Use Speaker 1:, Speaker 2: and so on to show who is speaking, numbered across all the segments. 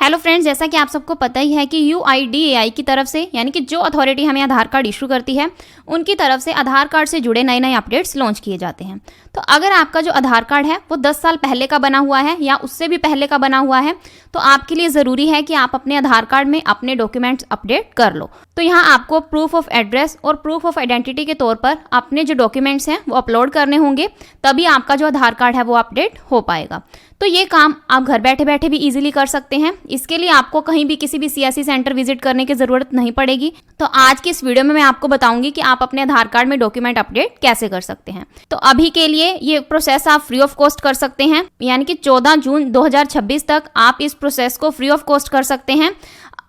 Speaker 1: Hello friends, जैसा कि आप सबको पता ही है कि UIDAI की तरफ से यानी कि जो अथॉरिटी हमें आधार कार्ड इशू करती है उनकी तरफ से आधार कार्ड से जुड़े नए नए अपडेट्स लॉन्च किए जाते हैं। तो अगर आपका जो आधार कार्ड है वो 10 साल पहले का बना हुआ है या उससे भी पहले का बना हुआ है तो आपके लिए ज़रूरी है कि आप अपने आधार कार्ड में अपने डॉक्यूमेंट्स अपडेट कर लो। तो यहाँ आपको प्रूफ ऑफ एड्रेस और प्रूफ ऑफ आइडेंटिटी के तौर पर अपने जो डॉक्यूमेंट्स हैं वो अपलोड करने होंगे, तभी आपका जो आधार कार्ड है वो अपडेट हो पाएगा। तो ये काम आप घर बैठे बैठे भी इजीली कर सकते हैं। इसके लिए आपको कहीं भी किसी भी CSC सेंटर विजिट करने की ज़रूरत नहीं पड़ेगी। तो आज की इस वीडियो में मैं आपको बताऊंगी कि आप अपने आधार कार्ड में डॉक्यूमेंट अपडेट कैसे कर सकते हैं। तो अभी के लिए ये प्रोसेस आप फ्री ऑफ कॉस्ट कर सकते हैं, यानी कि 14 जून 2026 तक आप इस प्रोसेस को फ्री ऑफ कॉस्ट कर सकते हैं।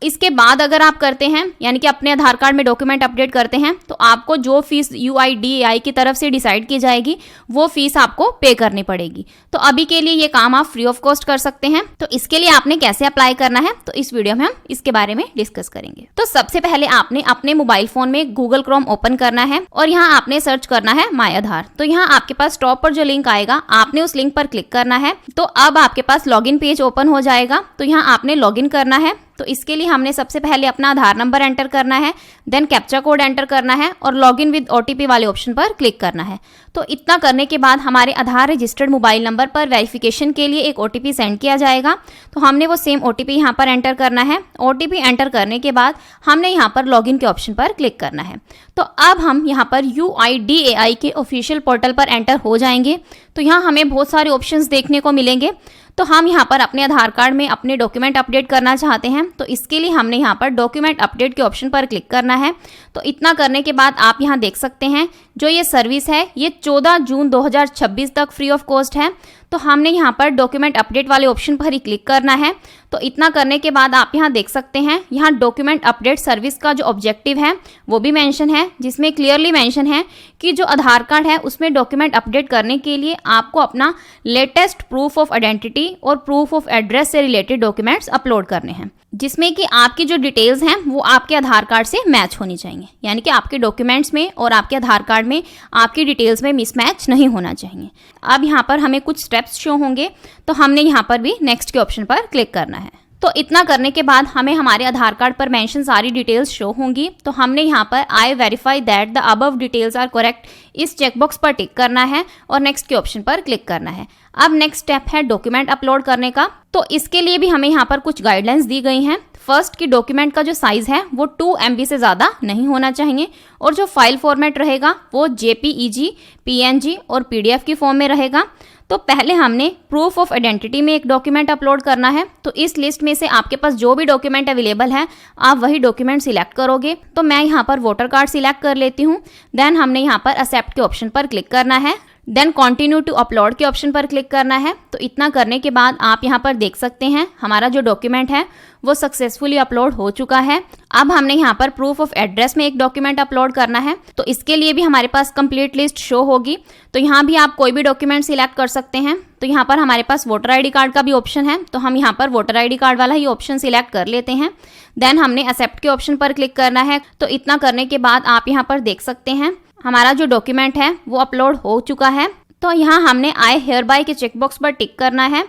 Speaker 1: इसके बाद अगर आप करते हैं यानी कि अपने आधार कार्ड में डॉक्यूमेंट अपडेट करते हैं तो आपको जो फीस UIDAI की तरफ से डिसाइड की जाएगी वो फीस आपको पे करनी पड़ेगी। तो अभी के लिए ये काम आप फ्री ऑफ कॉस्ट कर सकते हैं। तो इसके लिए आपने कैसे अप्लाई करना है तो इस वीडियो में हम इसके बारे में डिस्कस करेंगे। तो सबसे पहले आपने अपने मोबाइल फोन में गूगल क्रोम ओपन करना है और यहाँ आपने सर्च करना है माय आधार। तो यहाँ आपके पास टॉप पर जो लिंक आएगा आपने उस लिंक पर क्लिक करना है। तो अब आपके पास लॉगिन पेज ओपन हो जाएगा। तो यहाँ आपने लॉगिन करना है। तो इसके लिए हमने सबसे पहले अपना आधार नंबर एंटर करना है, देन कैप्चा कोड एंटर करना है और लॉगिन विद OTP वाले ऑप्शन पर क्लिक करना है। तो इतना करने के बाद हमारे आधार रजिस्टर्ड मोबाइल नंबर पर वेरिफिकेशन के लिए एक OTP सेंड किया जाएगा। तो हमने वो सेम OTP यहाँ पर एंटर करना है। OTP एंटर करने के बाद हमने यहाँ पर लॉगिन के ऑप्शन पर क्लिक करना है। तो अब हम यहाँ पर UIDAI के ऑफिशियल पोर्टल पर एंटर हो जाएंगे। तो यहाँ हमें बहुत सारे ऑप्शंस देखने को मिलेंगे। तो हम यहाँ पर अपने आधार कार्ड में अपने डॉक्यूमेंट अपडेट करना चाहते हैं। तो इसके लिए हमने यहाँ पर डॉक्यूमेंट अपडेट के ऑप्शन पर क्लिक करना है। तो इतना करने के बाद आप यहाँ देख सकते हैं जो ये सर्विस है ये 14 जून 2026 तक फ्री ऑफ कॉस्ट है। तो हमने यहाँ पर डॉक्यूमेंट अपडेट वाले ऑप्शन पर ही क्लिक करना है। तो इतना करने के बाद आप यहाँ देख सकते हैं यहाँ डॉक्यूमेंट अपडेट सर्विस का जो ऑब्जेक्टिव है वो भी मेंशन है, जिसमें क्लियरली मेंशन है कि जो आधार कार्ड है उसमें डॉक्यूमेंट अपडेट करने के लिए आपको अपना लेटेस्ट प्रूफ ऑफ आइडेंटिटी और प्रूफ ऑफ एड्रेस से रिलेटेड डॉक्यूमेंट्स अपलोड करने हैं, जिसमें कि आपकी जो डिटेल्स हैं वो आपके आधार कार्ड से मैच होनी चाहिए, यानी कि आपके डॉक्यूमेंट्स में और आपके आधार कार्ड में आपकी डिटेल्स में मिसमैच नहीं होना चाहिए। अब यहाँ पर हमें कुछ स्टेप्स शो होंगे। तो हमने यहाँ पर भी नेक्स्ट के ऑप्शन पर क्लिक करना है। तो इतना करने के बाद हमें हमारे आधार कार्ड पर मेंशन सारी डिटेल्स शो होंगी। तो हमने यहाँ पर I verify that the above details are correct इस चेकबॉक्स पर टिक करना है और नेक्स्ट के ऑप्शन पर क्लिक करना है। अब नेक्स्ट स्टेप है डॉक्यूमेंट अपलोड करने का। तो इसके लिए भी हमें यहाँ पर कुछ गाइडलाइंस दी गई हैं। फर्स्ट की डॉक्यूमेंट का जो साइज है वो 2 MB से ज़्यादा नहीं होना चाहिए और जो फाइल फॉर्मेट रहेगा वो JPEG, PNG और PDF की फॉर्म में रहेगा। तो पहले हमने प्रूफ ऑफ आइडेंटिटी में एक डॉक्यूमेंट अपलोड करना है। तो इस लिस्ट में से आपके पास जो भी डॉक्यूमेंट अवेलेबल है आप वही डॉक्यूमेंट सिलेक्ट करोगे। तो मैं यहाँ पर वोटर कार्ड सिलेक्ट कर लेती हूँ। देन हमने यहाँ पर एक्सेप्ट के ऑप्शन पर क्लिक करना है। देन कंटिन्यू टू अपलोड के ऑप्शन पर क्लिक करना है। तो इतना करने के बाद आप यहाँ पर देख सकते हैं हमारा जो डॉक्यूमेंट है वो सक्सेसफुली अपलोड हो चुका है। अब हमने यहाँ पर प्रूफ ऑफ एड्रेस में एक डॉक्यूमेंट अपलोड करना है। तो इसके लिए भी हमारे पास कंप्लीट लिस्ट शो होगी। तो यहाँ भी आप कोई भी डॉक्यूमेंट सिलेक्ट कर सकते हैं। तो यहाँ पर हमारे पास वोटर ID कार्ड का भी ऑप्शन है। तो हम यहाँ पर वोटर ID कार्ड वाला ही ऑप्शन सिलेक्ट कर लेते हैं। देन हमने एक्सेप्ट के ऑप्शन पर क्लिक करना है। तो इतना करने के बाद आप यहाँ पर देख सकते हैं हमारा जो डॉक्यूमेंट है वो अपलोड हो चुका है। तो यहाँ हमने आई हेयर बाय के चेकबॉक्स पर टिक करना है।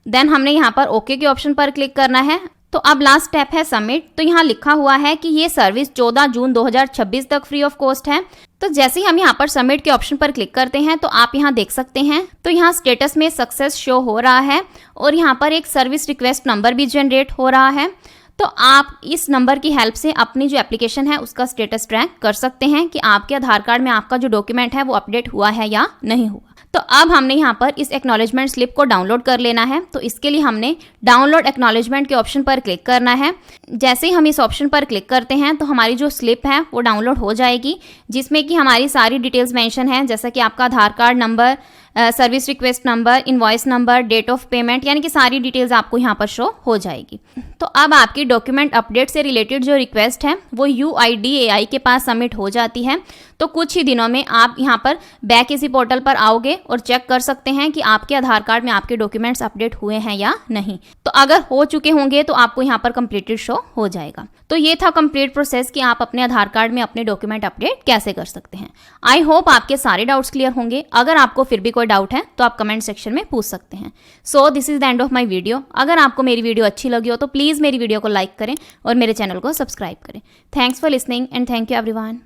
Speaker 1: देन हमने यहाँ पर ओके के ऑप्शन पर क्लिक करना है। तो अब लास्ट स्टेप है सबमिट। तो यहाँ लिखा हुआ है कि ये सर्विस 14 जून 2026 तक फ्री ऑफ कॉस्ट है। तो जैसे ही हम यहाँ पर सबमिट के ऑप्शन पर क्लिक करते हैं तो आप यहाँ देख सकते हैं तो यहाँ स्टेटस में सक्सेस शो हो रहा है और यहाँ पर एक सर्विस रिक्वेस्ट नंबर भी जनरेट हो रहा है। तो आप इस नंबर की हेल्प से अपनी जो एप्लीकेशन है उसका स्टेटस ट्रैक कर सकते हैं कि आपके आधार कार्ड में आपका जो डॉक्यूमेंट है वो अपडेट हुआ है या नहीं हुआ। तो अब हमने यहाँ पर इस एक्नॉलेजमेंट स्लिप को डाउनलोड कर लेना है। तो इसके लिए हमने डाउनलोड एक्नॉलेजमेंट के ऑप्शन पर क्लिक करना है। जैसे ही हम इस ऑप्शन पर क्लिक करते हैं तो हमारी जो स्लिप है वो डाउनलोड हो जाएगी, जिसमें कि हमारी सारी डिटेल्स मेंशन है, जैसा कि आपका Aadhaar card number, service request number, invoice number, date of payment, यानी कि सारी डिटेल्स आपको यहाँ पर शो हो जाएगी। तो अब आपकी डॉक्यूमेंट अपडेट से रिलेटेड जो रिक्वेस्ट है वो UIDAI के पास सबमिट हो जाती है। तो कुछ ही दिनों में आप यहाँ पर बैक इसी पोर्टल पर आओगे और चेक कर सकते हैं कि आपके आधार कार्ड में आपके डॉक्यूमेंट्स अपडेट हुए हैं या नहीं। तो अगर हो चुके होंगे तो आपको यहाँ पर कंप्लीटेड शो हो जाएगा। तो ये था कंप्लीट प्रोसेस कि आप अपने आधार कार्ड में अपने डॉक्यूमेंट अपडेट कैसे कर सकते हैं। आई होप आपके सारे डाउट्स क्लियर होंगे। अगर आपको फिर भी कोई कोई डाउट है तो आप कमेंट सेक्शन में पूछ सकते हैं। So this is the end of my video. अगर आपको मेरी वीडियो अच्छी लगी हो तो प्लीज़ मेरी वीडियो को लाइक करें और मेरे चैनल को सब्सक्राइब करें। Thanks for listening and thank you everyone.